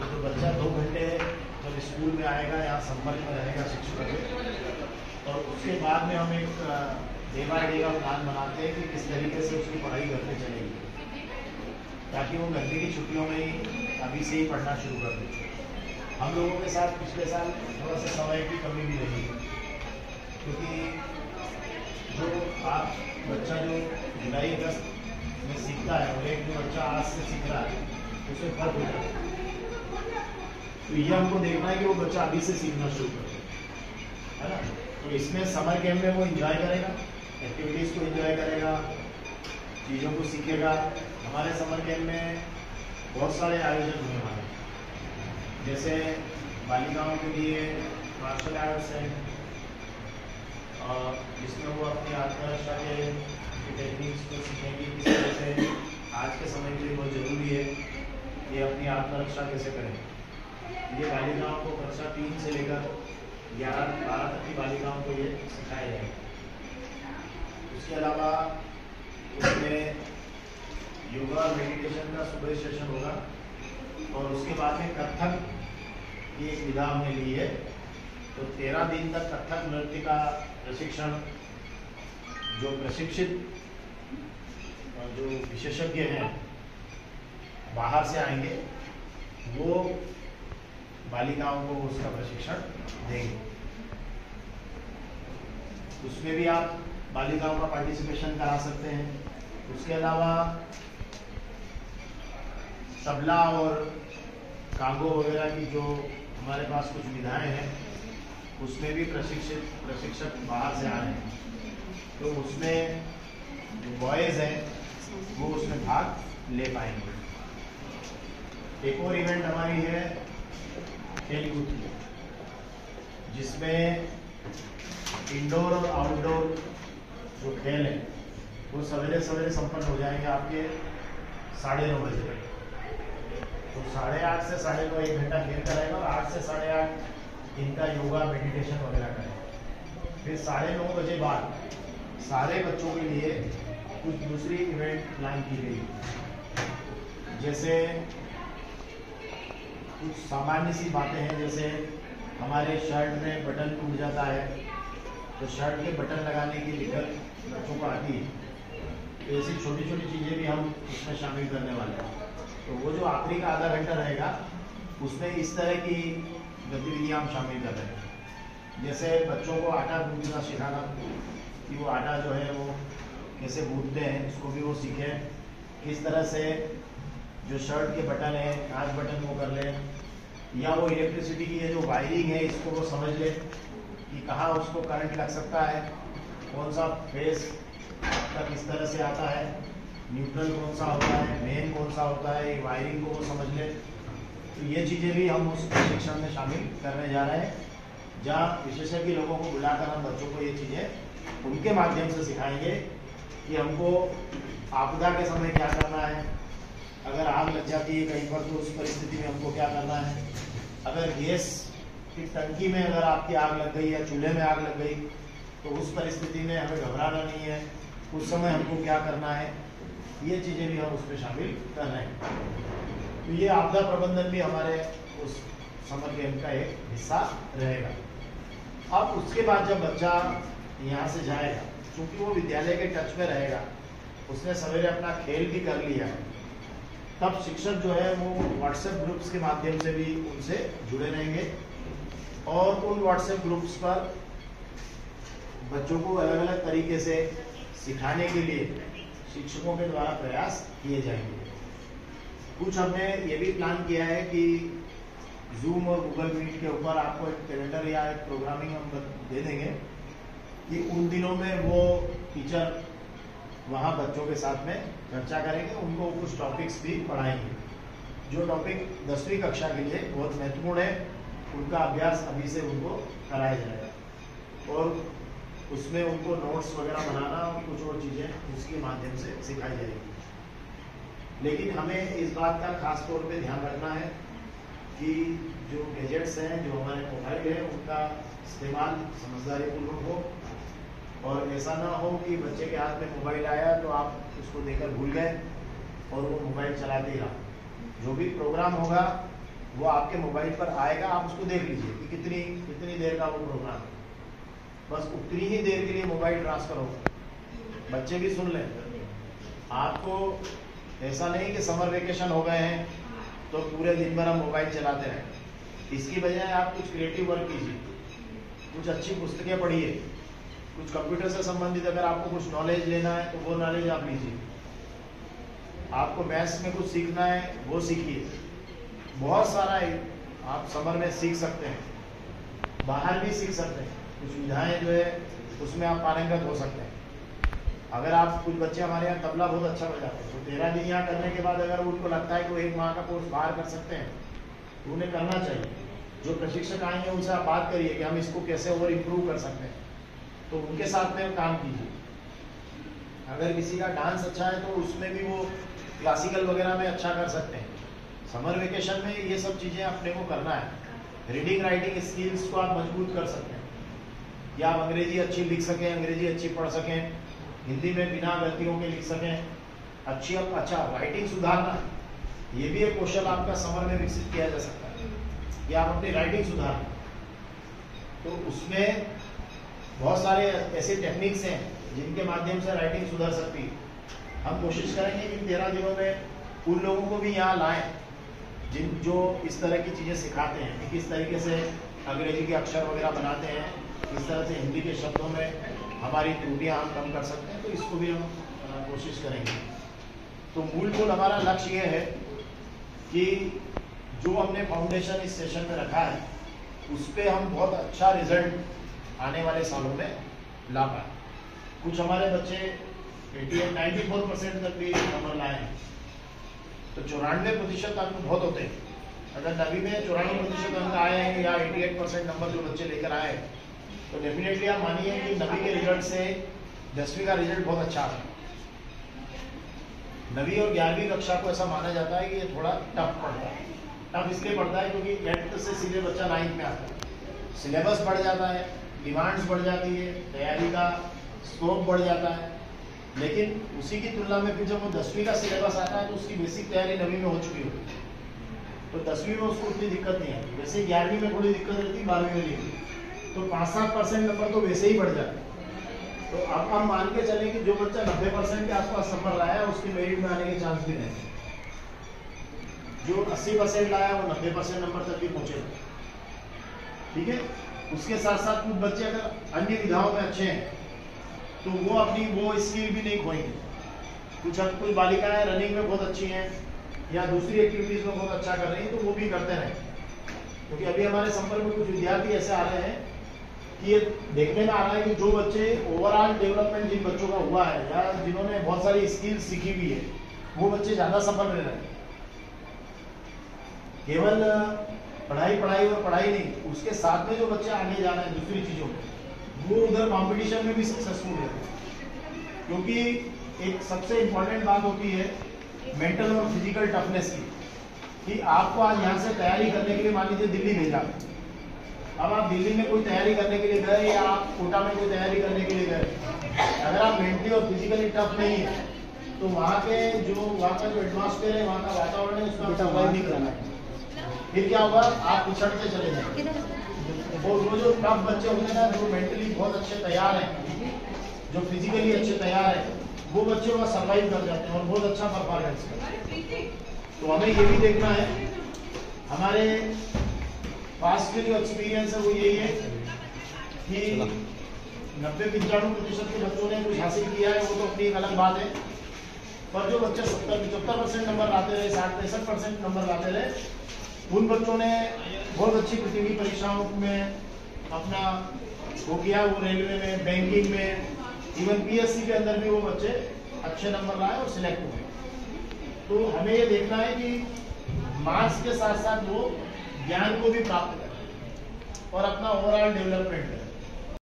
तो जो बच्चा 2 घंटे जब स्कूल में आएगा, यहाँ संपर्क में रहेगा शिक्षकों के, और उसके बाद में हम एक डे बाय डे का प्लान बनाते हैं कि किस तरीके से उसकी पढ़ाई करते चलेगी, ताकि वो गर्मी की छुट्टियों में ही अभी से ही पढ़ना शुरू कर दें। हम लोगों के साथ पिछले साल थोड़ा सा समय की कमी भी रही है, क्योंकि जो आप बच्चा जो जुलाई अगस्त में सीखता है और एक जो बच्चा आज से सीख रहा है उसमें फर्क हो जाता है। तो ये हमको देखना है कि वो बच्चा अभी से सीखना शुरू करे, है ना। तो इसमें समर कैंप में वो एंजॉय करेगा, एक्टिविटीज़ को एंजॉय करेगा, चीज़ों को सीखेगा। हमारे समर कैंप में बहुत सारे आयोजन होने वाले हैं, जैसे बालिकाओं के लिए मार्शल आर्ट्स है, जिसमें वो अपनी आत्मरक्षा के टेक्निक्स को सीखेंगी, किस तरह से आज के समय के लिए बहुत ज़रूरी है कि अपनी आत्मरक्षा कैसे करें। ये बालिकाओं को कक्षा 3 से लेकर 11-12 तक की बालिकाओं को ये सिखाया जाएगा। उसके अलावा उसमें योगा और मेडिटेशन का सुबह सेशन होगा, और उसके बाद में कथक की एक विधा हमने ली है। तो 13 दिन तक कथक नृत्य का प्रशिक्षण जो प्रशिक्षित जो विशेषज्ञ हैं बाहर से आएंगे, वो बालिकाओं को उसका प्रशिक्षण देंगे। उसमें भी आप बालिकाओं का पार्टिसिपेशन करा सकते हैं। उसके अलावा तबला और कांगो वगैरह की जो हमारे पास कुछ विधाएं हैं, उसमें भी प्रशिक्षक बाहर से आ रहे हैं। तो उसमें जो बॉयज़ हैं वो उसमें भाग ले पाएंगे। एक और इवेंट हमारी है खेल-कूद की, जिसमें इंडोर और आउटडोर जो खेल है वो सवेरे सवेरे संपन्न हो जाएंगे आपके 9:30 बजे तक। तो 8:30 से 9:30 1 घंटा खेल कराएगा, और 8 से 8:30 इनका योगा मेडिटेशन वगैरह करेगा। फिर 9:30 बजे बाद सारे बच्चों के लिए कुछ दूसरी इवेंट प्लान की गई, जैसे कुछ सामान्य सी बातें हैं, जैसे हमारे शर्ट में बटन टूट जाता है तो शर्ट के बटन लगाने की दिक्कत बच्चों को आती है। तो ऐसी छोटी छोटी चीज़ें भी हम इसमें शामिल करने वाले हैं। तो वो जो आखिरी का आधा घंटा रहेगा उसमें इस तरह की गतिविधियाँ हम शामिल कर रहे हैं, जैसे बच्चों को आटा गूंथना सिखाना, कि वो आटा जो है वो कैसे गूंथते हैं, इसको भी वो सीखें। किस तरह से जो शर्ट के बटन है, 5 बटन वो कर लें, या वो इलेक्ट्रिसिटी की ये जो वायरिंग है इसको वो समझ ले कि कहाँ उसको करंट लग सकता है, कौन सा फेस का किस तरह से आता है, न्यूट्रल कौन सा होता है, मेन कौन सा होता है, वायरिंग को वो समझ ले। तो ये चीज़ें भी हम उस प्रशिक्षण में शामिल करने जा रहे हैं, जहाँ विशेषज्ञ लोगों को बुलाकर हम बच्चों को ये चीज़ें उनके माध्यम से सिखाएंगे कि हमको आपदा के समय क्या करना है, अगर आग लग जाती है कहीं पर तो उस परिस्थिति में हमको क्या करना है, अगर गैस की टंकी में अगर आपकी आग लग गई या चूल्हे में आग लग गई तो उस परिस्थिति में हमें घबराना नहीं है, उस समय हमको क्या करना है। ये चीज़ें भी हम उसमें शामिल कर रहे हैं। तो ये आपदा प्रबंधन भी हमारे उस समर कैंप का एक हिस्सा रहेगा। अब उसके बाद जब बच्चा यहाँ से जाएगा, चूँकि वो विद्यालय के टच में रहेगा, उसने सवेरे अपना खेल भी कर लिया है, तब शिक्षक जो है वो व्हाट्सएप ग्रुप्स के माध्यम से भी उनसे जुड़े रहेंगे, और उन व्हाट्सएप ग्रुप्स पर बच्चों को अलग अलग तरीके से सिखाने के लिए शिक्षकों के द्वारा प्रयास किए जाएंगे। कुछ हमने ये भी प्लान किया है कि जूम और गूगल मीट के ऊपर आपको एक कैलेंडर या एक प्रोग्रामिंग हम दे देंगे कि उन दिनों में वो टीचर वहाँ बच्चों के साथ में चर्चा करेंगे, उनको कुछ टॉपिक्स भी पढ़ाएंगे। जो टॉपिक 10वीं कक्षा के लिए बहुत महत्वपूर्ण है, उनका अभ्यास अभी से उनको कराया जाएगा, और उसमें उनको नोट्स वगैरह बनाना और कुछ और चीज़ें उसके माध्यम से सिखाई जाएगी। लेकिन हमें इस बात का खास तौर पे ध्यान रखना है कि जो गैजेट्स हैं, जो हमारे मोबाइल है, उनका इस्तेमाल समझदारीपूर्वक हो, और ऐसा ना हो कि बच्चे के हाथ में मोबाइल आया तो आप उसको देकर भूल गए और वो मोबाइल चलाते ही रहा। जो भी प्रोग्राम होगा वो आपके मोबाइल पर आएगा, आप उसको देख लीजिए कि कितनी देर का वो प्रोग्राम है। बस उतनी ही देर के लिए मोबाइल ट्रांसफर होगा। बच्चे भी सुन लें, आपको ऐसा नहीं कि समर वेकेशन हो गए हैं तो पूरे दिन भर हम मोबाइल चलाते रहें। इसकी बजाय आप कुछ क्रिएटिव वर्क कीजिए, कुछ अच्छी पुस्तकें पढ़िए, कुछ कंप्यूटर से संबंधित अगर आपको कुछ नॉलेज लेना है तो वो नॉलेज आप लीजिए। आपको मैथ्स में कुछ सीखना है वो सीखिए। बहुत सारा आप समर में सीख सकते हैं, बाहर भी सीख सकते हैं। कुछ सुविधाएं जो है उसमें आप पारंगत हो सकते हैं। अगर आप कुछ बच्चे हमारे यहाँ तबला बहुत अच्छा बजाते हैं तो 13 दिन यहाँ करने के बाद अगर उनको लगता है कि वो 1 माह का कोर्स बाहर कर सकते हैं तो उन्हें करना चाहिए। जो प्रशिक्षक आएंगे उनसे आप बात करिए कि हम इसको कैसे और इम्प्रूव कर सकते हैं, तो उनके साथ में काम कीजिए। अगर किसी का डांस अच्छा है तो उसमें भी वो क्लासिकल वगैरह में अच्छा कर सकते हैं। समर वेकेशन में ये सब चीज़ें अपने को करना है। रीडिंग राइटिंग स्किल्स को आप मजबूत कर सकते हैं, या आप अंग्रेजी अच्छी लिख सकें, अंग्रेजी अच्छी पढ़ सकें, हिंदी में बिना गलतियों के लिख सकें, अच्छा राइटिंग सुधारना, ये भी एक कौशल आपका समर में विकसित किया जा सकता है कि आप अपनी राइटिंग सुधारें। तो उसमें बहुत सारे ऐसे टेक्निक्स हैं जिनके माध्यम से राइटिंग सुधर सकती है। हम कोशिश करेंगे कि 13 दिनों में उन लोगों को भी यहाँ लाएं जो इस तरह की चीज़ें सिखाते हैं कि किस तरीके से अंग्रेजी के अक्षर वगैरह बनाते हैं, किस तरह से हिंदी के शब्दों में हमारी त्रुटियाँ हम कम कर सकते हैं। तो इसको भी हम कोशिश करेंगे। तो मूल हमारा लक्ष्य ये है कि जो हमने फाउंडेशन इस सेशन में रखा है उस पर हम बहुत अच्छा रिजल्ट आने वाले सालों में ला पाए। कुछ हमारे बच्चे 94% तक भी नंबर लाए हैं, तो 94% अंक बहुत होते हैं। अगर 9वीं में 94% अंक आए हैं या 88% नंबर जो बच्चे लेकर आए तो डेफिनेटली आप मानिए कि 9वीं के रिजल्ट से 10वीं का रिजल्ट बहुत अच्छा है। 9वीं और 11वीं कक्षा को ऐसा माना जाता है कि ये थोड़ा टफ पड़ता है। टफ इसलिए पड़ता है क्योंकि 8th से सीधे बच्चा 9th में आता है, सिलेबस बढ़ जाता है, डिमांड्स बढ़ जाती है, तैयारी का स्कोप बढ़ जाता है। लेकिन उसी की तुलना में फिर जब वो 10वीं का सिलेबस आता है तो उसकी बेसिक तैयारी 9वीं में हो चुकी होती है, तो 10वीं में उसको उतनी दिक्कत नहीं है। वैसे 11वीं में थोड़ी दिक्कत रहती है, 12वीं में नहीं, तो 5-7% नंबर तो वैसे ही बढ़ जाते हैं। तो अब हम मान के चलें कि जो बच्चा 90% के आसपास नंबर लाया है उसके मेरिट में आने के चांस भी नहीं। जो 80% लाया वो 90% नंबर तक भी पहुंचेगा। ठीक है, उसके साथ साथ कुछ बच्चे अगर अन्य विधाओं में अच्छे हैं तो वो अपनी वो स्किल भी नहीं खोएंगे। कुछ बालिकाएं रनिंग में बहुत अच्छी हैं या दूसरी एक्टिविटीज में बहुत अच्छा कर रही हैं, तो वो भी करते रहें। क्योंकि अभी हमारे संपर्क में कुछ विद्यार्थी ऐसे आ रहे हैं कि ये देखने में आ रहा है कि जो बच्चे ओवरऑल डेवलपमेंट जिन बच्चों का हुआ है या जिन्होंने बहुत सारी स्किल्स सीखी हुई है वो बच्चे ज्यादा सफल रह रहे हैं। केवल पढ़ाई और पढ़ाई नहीं, उसके साथ में जो बच्चे आगे जा रहे हैं दूसरी चीजों में, वो उधर कंपटीशन में भी सक्सेसफुल है। क्योंकि एक सबसे इम्पोर्टेंट बात होती है मेंटल और फिजिकल टफनेस की, कि आपको आज यहाँ से तैयारी करने के लिए मान लीजिए दिल्ली भेजा। अब आप दिल्ली में कोई तैयारी करने के लिए गए या आप कोटा में कोई तैयारी करने के लिए गए, अगर आप मेंटली और फिजिकली टफ नहीं है तो वहाँ का जो एटमॉस्फेयर है, वहाँ का वातावरण है, उसमें सर्वाइव नहीं करना है। फिर क्या होगा, आप पिछड़ते चले जाएंगे। और वो जो टफ बच्चे होंगे ना, जो मेंटली बहुत अच्छे तैयार हैं, जो फिजिकली अच्छे तैयार हैं, वो बच्चे वहाँ सर्वाइव कर जाते हैं और बहुत अच्छा परफॉर्मेंस करते हैं। तो हमें ये भी देखना है, हमारे पास के जो एक्सपीरियंस है वो यही है कि 90-95% के बच्चों ने कुछ हासिल किया है, वो तो अपनी एक अलग बात है। पर जो बच्चे 70-75% नंबर लाते रहे, 60-63% नंबर लाते रहे, उन बच्चों ने बहुत अच्छी प्रतियोगी परीक्षाओं में अपना वो किया। वो रेलवे में, बैंकिंग में, इवन पीएससी के अंदर भी वो बच्चे अच्छे नंबर लाए और सिलेक्ट हुए। तो हमें ये देखना है कि मार्क्स के साथ साथ वो ज्ञान को भी प्राप्त करें और अपना ओवरऑल डेवलपमेंट करें।